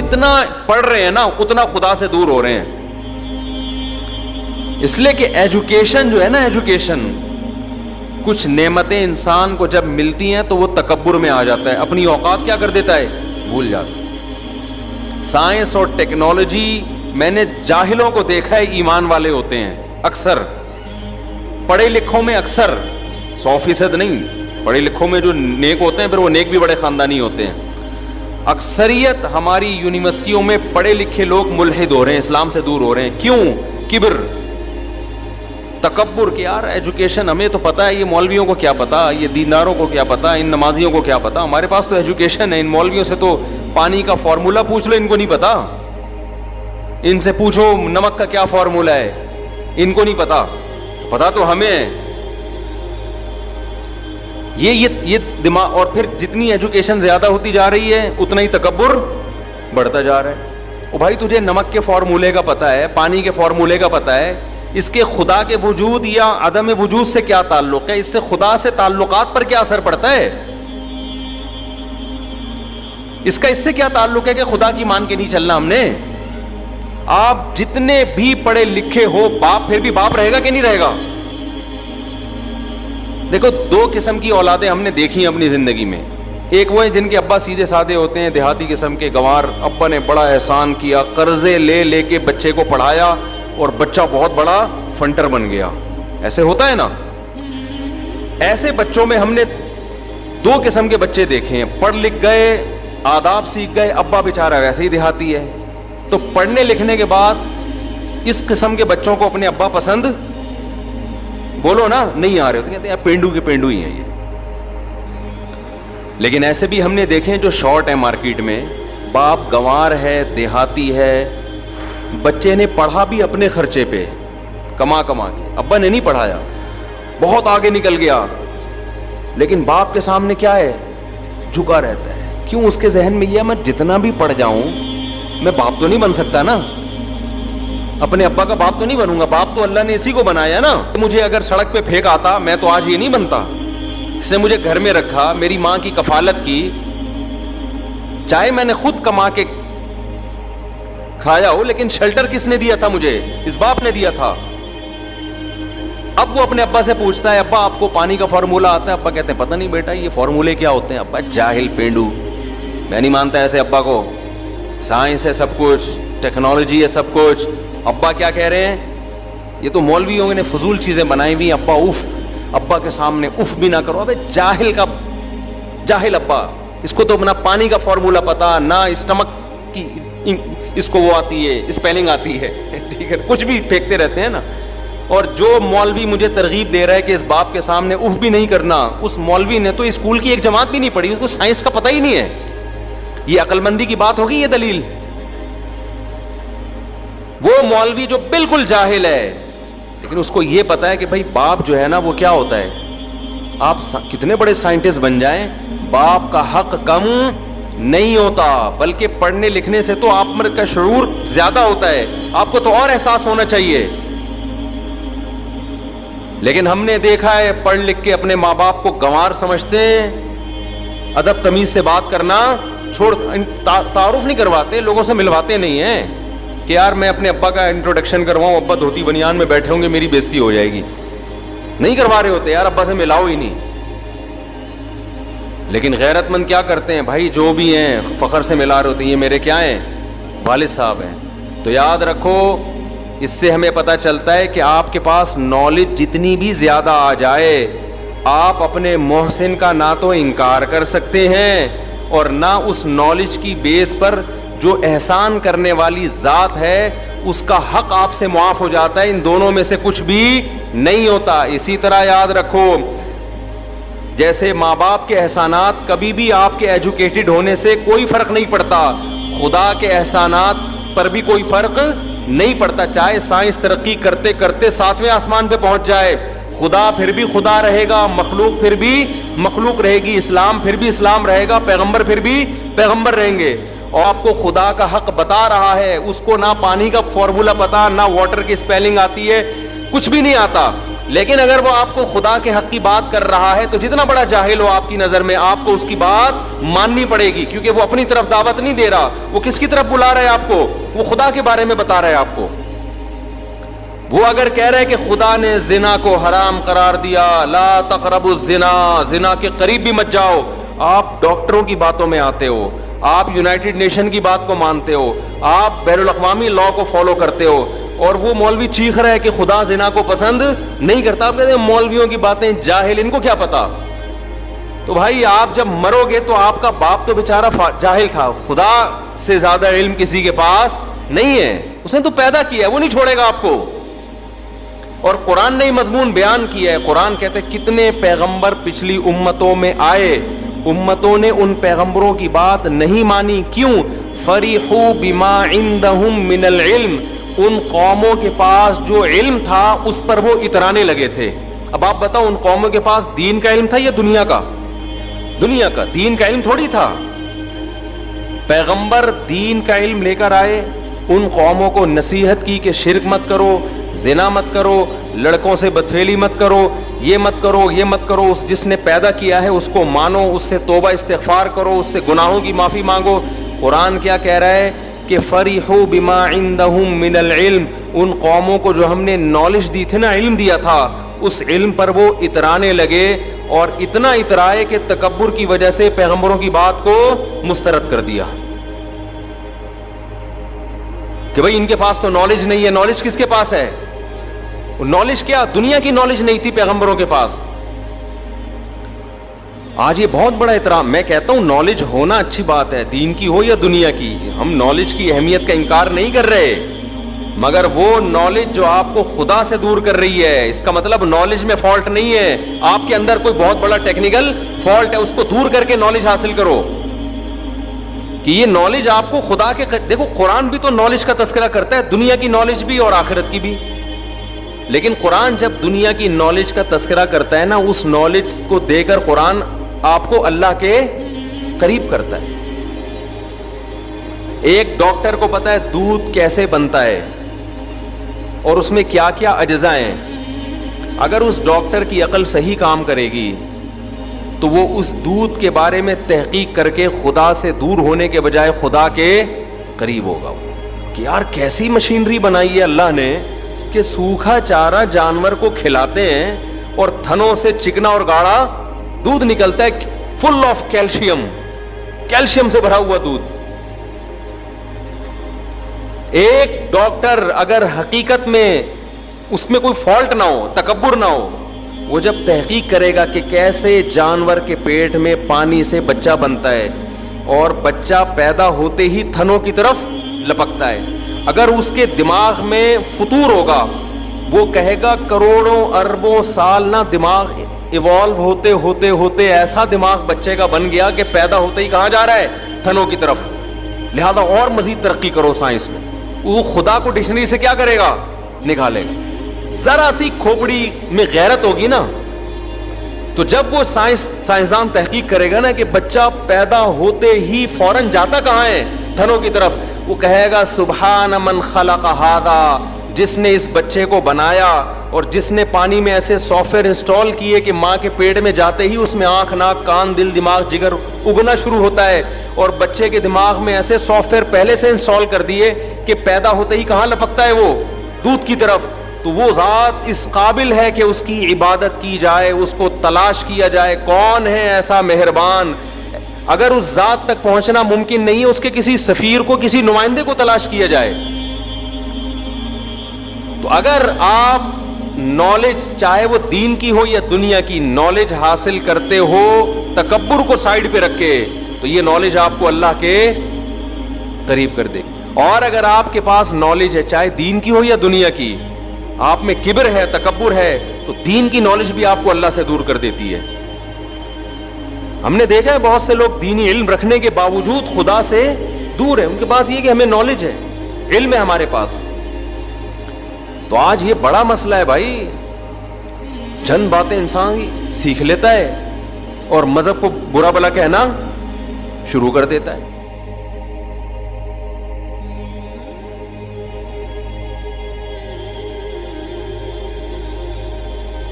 جتنا پڑھ رہے ہیں نا اتنا خدا سے دور ہو رہے ہیں. اس لیے کہ ایجوکیشن جو ہے نا, ایجوکیشن, کچھ نعمتیں انسان کو جب ملتی ہیں تو وہ تکبر میں آ جاتا ہے, اپنی اوقات کیا کر دیتا ہے, بھول جاتا ہے. سائنس اور ٹیکنالوجی, میں نے جاہلوں کو دیکھا ہے ایمان والے ہوتے ہیں اکثر, پڑھے لکھوں میں اکثر 100% نہیں, پڑھے لکھوں میں جو نیک ہوتے ہیں پھر وہ نیک بھی بڑے خاندانی ہوتے ہیں. اکثریت ہماری یونیورسٹیوں میں پڑھے لکھے لوگ ملحد ہو رہے ہیں, اسلام سے دور ہو رہے ہیں. کیوں؟ کبر, تکبر, کہ یار ایجوکیشن ہمیں تو پتہ ہے, یہ مولویوں کو کیا پتا, یہ دینداروں کو کیا پتا, ان نمازیوں کو کیا پتا, ہمارے پاس تو ایجوکیشن ہے. ان مولویوں سے تو پانی کا فارمولہ پوچھ لو, ان کو نہیں پتا. ان سے پوچھو نمک کا کیا فارمولہ ہے, ان کو نہیں پتا, پتا تو ہمیں ہے. یہ دماغ. اور پھر جتنی ایجوکیشن زیادہ ہوتی جا رہی ہے اتنا ہی تکبر بڑھتا جا رہا ہے. او بھائی تجھے نمک کے فارمولے کا پتا ہے, پانی کے فارمولے کا پتا ہے, اس کے خدا کے وجود یا عدم وجود سے کیا تعلق ہے, اس سے خدا سے تعلقات پر کیا اثر پڑتا ہے, اس کا اس سے کیا تعلق ہے کہ خدا کی مان کے نہیں چلنا ہم نے. آپ جتنے بھی پڑھے لکھے ہو, باپ پھر بھی باپ رہے گا کہ نہیں رہے گا. دیکھو 2 قسم کی اولادیں ہم نے دیکھی ہیں اپنی زندگی میں. ایک وہ ہیں جن کے ابا سیدھے سادے ہوتے ہیں, دیہاتی قسم کے گنوار, ابا نے بڑا احسان کیا, قرضے لے لے کے بچے کو پڑھایا اور بچہ بہت بڑا فنٹر بن گیا. ایسے ہوتا ہے نا. ایسے بچوں میں ہم نے 2 قسم کے بچے دیکھے ہیں. پڑھ لکھ گئے, آداب سیکھ گئے, ابا بیچارہ ویسے ہی دیہاتی ہے. تو پڑھنے لکھنے کے بعد اس قسم کے بچوں کو اپنے ابا پسند, بولو نا, نہیں آ رہے ہوتے, کہتے ہیں پینڈو کے پینڈو ہی ہیں یہ. لیکن ایسے بھی ہم نے دیکھے ہیں جو شارٹ ہے مارکیٹ میں, باپ گنوار ہے, دیہاتی ہے, بچے نے پڑھا بھی اپنے خرچے پہ کما کما کے, ابا نے نہیں پڑھایا, بہت آگے نکل گیا, لیکن باپ کے سامنے کیا ہے, جھکا رہتا ہے. کیوں؟ اس کے ذہن میں یہ, میں جتنا بھی پڑھ جاؤں میں باپ تو نہیں بن سکتا نا, اپنے ابا کا باپ تو نہیں بنوں گا, باپ تو اللہ نے اسی کو بنایا نا. مجھے اگر سڑک پہ پھینک آتا میں تو آج یہ نہیں بنتا. اس نے مجھے گھر میں رکھا, میری ماں کی کفالت کی, چاہے میں نے خود کما کے کھایا ہو, لیکن شیلٹر کس نے دیا تھا مجھے, اس باپ نے دیا تھا. اب وہ اپنے ابا سے پوچھتا ہے, ابا آپ کو پانی کا فارمولہ آتا ہے؟ ابا کہتے ہیں پتہ نہیں بیٹا یہ فارمولے کیا ہوتے ہیں. ابا جاہل پینڈو, میں نہیں مانتا ایسے ابا کو, سائنس ہے سب کچھ, ٹیکنالوجی ہے سب کچھ. ابا کیا کہہ رہے ہیں, یہ تو مولویوں نے فضول چیزیں بنائی ہوئی. ابا اف, ابا کے سامنے اف بھی نہ کرو. ابے جاہل کا جاہل ابا, اس کو تو نہ پانی کا فارمولہ پتا, نہ اسٹمک کی اس کو وہ آتی ہے, اسپیلنگ آتی ہے, ٹھیک ہے, کچھ بھی پھینکتے رہتے ہیں نا. اور جو مولوی مجھے ترغیب دے رہا ہے کہ اس باپ کے سامنے اف بھی نہیں کرنا, اس مولوی نے تو اسکول کی ایک جماعت بھی نہیں پڑھی, اس کو سائنس کا پتہ ہی نہیں ہے. یہ عقل مندی کی بات ہوگی, یہ دلیل. وہ مولوی جو بالکل جاہل ہے, لیکن اس کو یہ پتا ہے کہ بھائی باپ جو ہے نا وہ کیا ہوتا ہے. آپ کتنے بڑے سائنٹسٹ بن جائیں, باپ کا حق کم نہیں ہوتا, بلکہ پڑھنے لکھنے سے تو آپ کا شعور زیادہ ہوتا ہے, آپ کو تو اور احساس ہونا چاہیے. لیکن ہم نے دیکھا ہے پڑھ لکھ کے اپنے ماں باپ کو گنوار سمجھتے ہیں, ادب تمیز سے بات کرنا چھوڑ, تعارف نہیں کرواتے, لوگوں سے ملواتے نہیں ہیں کہ یار میں اپنے ابا کا انٹروڈکشن کرواؤں, ابا دھوتی بنیان میں بیٹھے ہوں گے میری بےزتی ہو جائے گی. نہیں کروا رہے ہوتے, یار ابا سے ملاؤ ہی نہیں. لیکن غیرت مند کیا کرتے ہیں بھائی, جو بھی ہیں فخر سے ملا رہے ہوتے ہیں, یہ میرے کیا ہیں, والد صاحب ہیں. تو یاد رکھو, اس سے ہمیں پتہ چلتا ہے کہ آپ کے پاس نالج جتنی بھی زیادہ آ جائے, آپ اپنے محسن کا نہ تو انکار کر سکتے ہیں اور نہ اس نالج کی بیس پر جو احسان کرنے والی ذات ہے اس کا حق آپ سے معاف ہو جاتا ہے. ان دونوں میں سے کچھ بھی نہیں ہوتا. اسی طرح یاد رکھو, جیسے ماں باپ کے احسانات کبھی بھی آپ کے ایجوکیٹڈ ہونے سے کوئی فرق نہیں پڑتا, خدا کے احسانات پر بھی کوئی فرق نہیں پڑتا. چاہے سائنس ترقی کرتے کرتے 7ویں آسمان پہ پہنچ جائے, خدا پھر بھی خدا رہے گا, مخلوق پھر بھی مخلوق رہے گی, اسلام پھر بھی اسلام رہے گا, پیغمبر پھر بھی پیغمبر رہیں گے. اور آپ کو خدا کا حق بتا رہا ہے, اس کو نہ پانی کا فارمولہ پتا, نہ واٹر کی اسپیلنگ آتی ہے, کچھ بھی نہیں آتا. لیکن اگر وہ آپ کو خدا کے حق کی بات کر رہا ہے تو جتنا بڑا جاہل ہو آپ کی نظر میں, آپ کو اس کی بات ماننی پڑے گی, کیونکہ وہ اپنی طرف دعوت نہیں دے رہا, وہ کس کی طرف بلا رہا ہے آپ کو, وہ خدا کے بارے میں بتا رہا ہے آپ کو. وہ اگر کہہ رہے کہ خدا نے زنا کو حرام قرار دیا, لا تقربوا الزنا, زنا کے قریب بھی مت جاؤ, آپ ڈاکٹروں کی باتوں میں آتے ہو, آپ یونائٹڈ نیشن کی بات کو مانتے ہو, آپ بین الاقوامی لا کو فالو کرتے ہو, اور وہ مولوی چیخ رہا ہے کہ خدا زنا کو پسند نہیں کرتا. آپ کہتے ہیں مولویوں کی باتیں, جاہل, ان کو کیا پتا. تو بھائی آپ جب مرو گے تو آپ کا باپ تو بیچارہ جاہل تھا, خدا سے زیادہ علم کسی کے پاس نہیں ہے, اس نے تو پیدا کیا ہے, وہ نہیں چھوڑے گا آپ کو. اور قرآن نے مضمون بیان کیا ہے. قرآن کہتے ہیں کتنے پیغمبر پچھلی امتوں میں آئے, امتوں نے ان پیغمبروں کی بات نہیں مانی. کیوں؟ فریحوا بما عندهم من العلم, ان قوموں کے پاس جو علم تھا اس پر وہ اترانے لگے تھے. اب آپ بتاؤ, ان قوموں کے پاس دین کا علم تھا یا دنیا کا؟ دنیا کا. دین کا علم تھوڑی تھا. پیغمبر دین کا علم لے کر آئے, ان قوموں کو نصیحت کی کہ شرک مت کرو, زنا مت کرو, لڑکوں سے بدفعلی مت کرو, یہ مت کرو, یہ مت کرو. اس جس نے پیدا کیا ہے اس کو مانو, اس سے توبہ استغفار کرو, اس سے گناہوں کی معافی مانگو. قرآن کیا کہہ رہا ہے کہ فریحوا بما عندهم من العلم, ان قوموں کو جو ہم نے نالج دی تھی نا, علم دیا تھا, اس علم پر وہ اترانے لگے, اور اتنا اترائے کہ تکبر کی وجہ سے پیغمبروں کی بات کو مسترد کر دیا کہ بھئی ان کے پاس تو نالج نہیں ہے. نالج کس کے پاس ہے؟ نالج کیا؟ دنیا کی نالج نہیں تھی پیغمبروں کے پاس. آج یہ بہت بڑا احترام. میں کہتا ہوں نالج ہونا اچھی بات ہے, دین کی ہو یا دنیا کی, ہم نالج کی اہمیت کا انکار نہیں کر رہے, مگر وہ نالج جو آپ کو خدا سے دور کر رہی ہے, اس کا مطلب نالج میں فالٹ نہیں ہے, آپ کے اندر کوئی بہت بڑا ٹیکنیکل فالٹ ہے, اس کو دور کر کے نالج حاصل کرو کہ یہ نالج آپ کو خدا کے. دیکھو قرآن بھی تو نالج کا تذکرہ کرتا ہے, دنیا کی نالج بھی اور آخرت کی بھی. لیکن قرآن جب دنیا کی نالج کا تذکرہ کرتا ہے نا, اس نالج کو دے کر قرآن آپ کو اللہ کے قریب کرتا ہے. ایک ڈاکٹر کو پتا ہے دودھ کیسے بنتا ہے اور اس میں کیا کیا اجزاء ہیں. اگر اس ڈاکٹر کی عقل صحیح کام کرے گی تو وہ اس دودھ کے بارے میں تحقیق کر کے خدا سے دور ہونے کے بجائے خدا کے قریب ہوگا. کہ یار کیسی مشینری بنائی ہے اللہ نے کہ سوکھا چارہ جانور کو کھلاتے ہیں اور تھنوں سے چکنا اور گاڑھا دودھ نکلتا ہے, فل آف کیلشیم, کیلشیم سے بھرا ہوا دودھ. ایک ڈاکٹر اگر حقیقت میں اس میں کوئی فالٹ نہ ہو, تکبر نہ ہو, وہ جب تحقیق کرے گا کہ کیسے جانور کے پیٹ میں پانی سے بچہ بنتا ہے اور بچہ پیدا ہوتے ہی تھنوں کی طرف لپکتا ہے, اگر اس کے دماغ میں فطور ہوگا, وہ کہے گا کروڑوں اربوں سال نہ دماغ ایوالو ہوتے ہوتے ہوتے ایسا دماغ بچے کا بن گیا کہ پیدا ہوتے ہی کہاں جا رہا ہے؟ تھنوں کی طرف. لہذا اور مزید ترقی کرو سائنس میں. وہ خدا کو ڈکشنری سے کیا کرے گا؟ نکالے گا. ذرا سی کھوپڑی میں غیرت ہوگی نا, تو جب وہ سائنسدان تحقیق کرے گا نا کہ بچہ پیدا ہوتے ہی فوراً جاتا کہاں ہے؟ تھنوں کی طرف. وہ کہے گا سبحان من خلق ھذا, جس نے اس بچے کو بنایا اور جس نے پانی میں ایسے سافٹ ویئر انسٹال کیے کہ ماں کے پیٹ میں جاتے ہی اس میں آنکھ, ناک, کان, دل, دماغ, جگر اگنا شروع ہوتا ہے, اور بچے کے دماغ میں ایسے سافٹ ویئر پہلے سے انسٹال کر دیے کہ پیدا ہوتے ہی کہاں لپکتا ہے؟ وہ دودھ کی طرف. تو وہ ذات اس قابل ہے کہ اس کی عبادت کی جائے, اس کو تلاش کیا جائے. کون ہے ایسا مہربان؟ اگر اس ذات تک پہنچنا ممکن نہیں ہے, اس کے کسی سفیر کو, کسی نمائندے کو تلاش کیا جائے. تو اگر آپ نالج, چاہے وہ دین کی ہو یا دنیا کی, نالج حاصل کرتے ہو تکبر کو سائڈ پہ رکھ کے, تو یہ نالج آپ کو اللہ کے قریب کر دے. اور اگر آپ کے پاس نالج ہے, چاہے دین کی ہو یا دنیا کی, آپ میں کبر ہے, تکبر ہے, تو دین کی نالج بھی آپ کو اللہ سے دور کر دیتی ہے. ہم نے دیکھا ہے بہت سے لوگ دینی علم رکھنے کے باوجود خدا سے دور ہیں. ان کے پاس یہ کہ ہمیں نالج ہے, علم ہے ہمارے پاس. تو آج یہ بڑا مسئلہ ہے بھائی, چند باتیں انسان سیکھ لیتا ہے اور مذہب کو برا بھلا کہنا شروع کر دیتا ہے.